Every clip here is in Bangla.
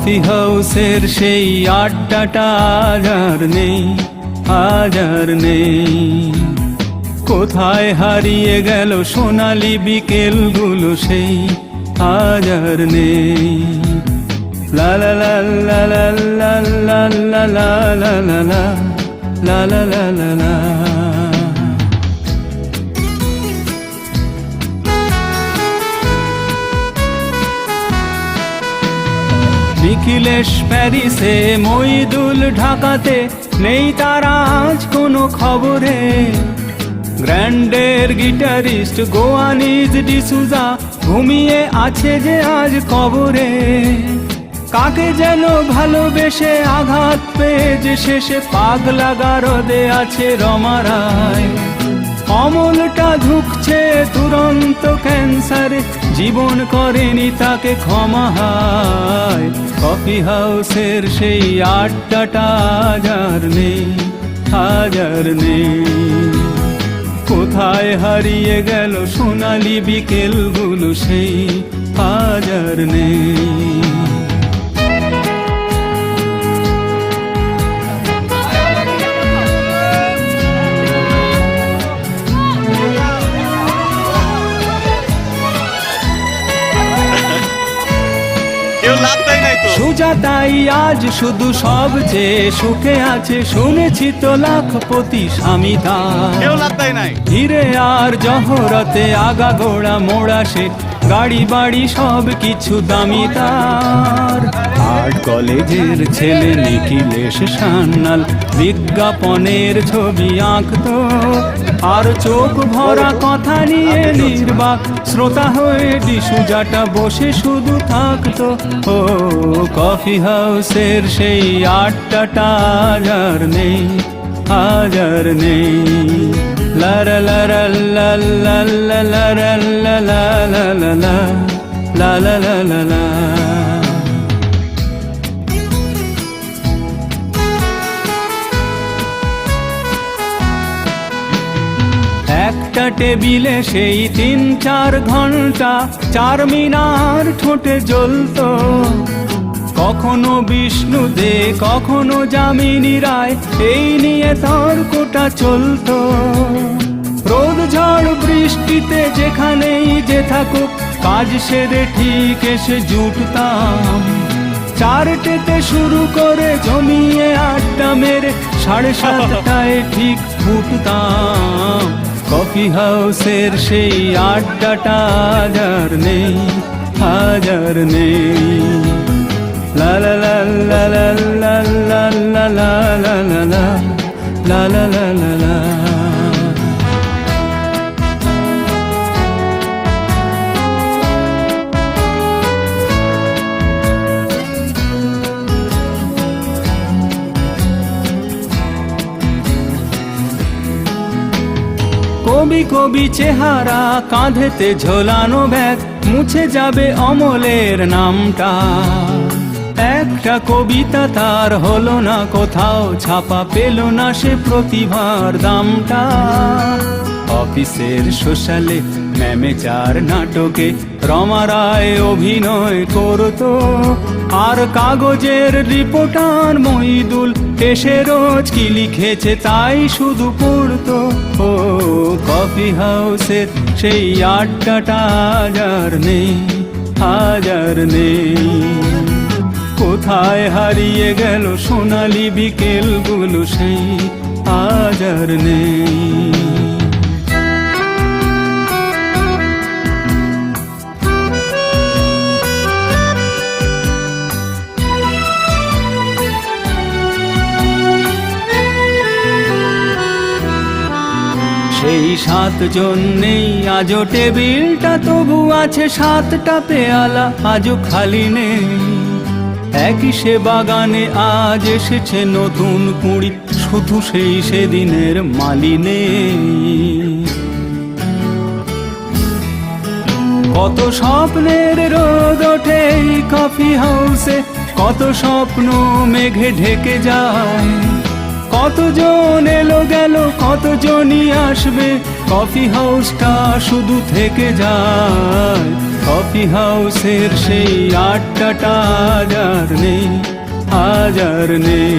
কফি হাউসের সেই আড্ডাটা আজ আর নেই, আজ আর নেই। কোথায় হারিয়ে গেল সোনালি বিকেলগুলো সেই আজ আর নেই। লা লা লা লা লা লা লা লা লা লা লা লা লা লা লা লা। নিখিলেশ প্যারিসে, মইদুল ঢাকাতে, নেই তার আজ কোনো খবরে। গ্র্যান্ডের গিটারিস্ট গোয়ানিজ ডিসুজা ঘুমিয়ে আছে যে আজ কবরে। কাকে যেন ভালোবেসে আঘাত পেয়ে যে শেষে পাগলা গারদে আছে রমা রায়। অমলটা ঝুঁকছে দুরন্ত ক্যান্সারে, জীবন করেনি তাকে ক্ষমা হায়। কফি হাউসের সেই আড্ডাটা আজ আর নেই, আজ আর নেই। কোথায় হারিয়ে গেল সোনালি বিকেলগুলো সেই আজ আর নেই। সুজাতাই আজ শুধু সবচেয়ে সুখে আছে, শুনেছি তো লাখপতি স্বামী তার। হিরে আর জহরতে আগা গোড়া মোড়া সে, গাড়ি বাড়ি সব কিছু দামি তার। আর্ট কলেজের ছেলে নিখিলেশ সান্যাল বিজ্ঞাপনের ছবি আঁকতো, আর চোখ ভরা কথা নিয়ে নির্বাক শ্রোতা হয়ে ডিসুজাটা বসে শুধু থাকতো। ও কফি হাউসের সেই আড্ডাটা আজ আর নেই, আজ আর নেই। লা লা লা লা লা লা লা লা লা লা লা লা লা লা লা লা লা। একটা টেবিলে সেই 3-4 ঘন্টা চারমিনার ঠোঁটে জ্বলতো। কখনো বিষ্ণু দে, কখনো যামিনী রায়, এই নিয়ে তর্কটা চলতো। রোদ ঝড় বৃষ্টিতে যেখানেই যে থাকুক, কাজ সেরে ঠিক এসে জুটতাম। 4টেতে শুরু করে জমিয়ে আড্ডা মেরে 7:30টায় ঠিক ফুটতাম। কফি হাউসের সেই আড্ডাটা আজ আর নেই, আজ আর নেই। লা লা লা লা লা লা লা লা লা লা লা লা লা লা লা লা। কবি কবি চেহারা, কাঁধেতে ঝোলানো ব্যাগ, মুছে যাবে অমলের নামটা। একটা কবিতা তার হলো না কোথাও ছাপা, পেল না সে প্রতিভার দামটা। অফিসের সোশ্যালে, ম্যামেচার নাটকে রমা রায় অভিনয় করতো, আর কাগজের রিপোর্টার মইদুল এসে রোজ কি লিখেছে তাই শুধু পড়তো। ও কফি হাউসের সেই আড্ডাটা আজ আর নেই, আজ আর নেই। কোথায় হারিয়ে গেল সোনালি বিকেলগুলো সেই আজ আর নেই। সেই 7 জন নেই আজও টেবিলটা, তবু আছে 7টা পেয়ালা আজও খালি নেই। একই সে বাগানে আজ এসেছে নতুন কুঁড়ি, শুধু সেই সেদিনের মালি নেই। কত স্বপ্নের রোদ ওঠে এই কফি হাউসে, কত স্বপ্ন মেঘে ঢেকে যায়। কতজন এলো গেল, কতজনই আসবে, কফি হাউসটা শুধু থেকে যায়। কফি হাউসের সেই আড্ডাটা আজ আর নেই, আজ আর নেই।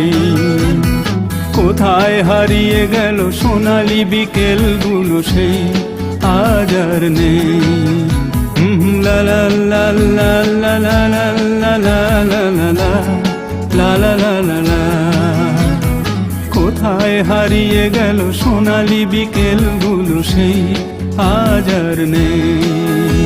কোথায় হারিয়ে গেল সোনালি বিকেলগুলো, সেই আজ আর নেই। লা লা লা লা লা লা লা লা লা লা লা লা লা লা লা লা। কোথায় হারিয়ে গেল সোনালি বিকেলগুলো, সেই আজ আর নেই।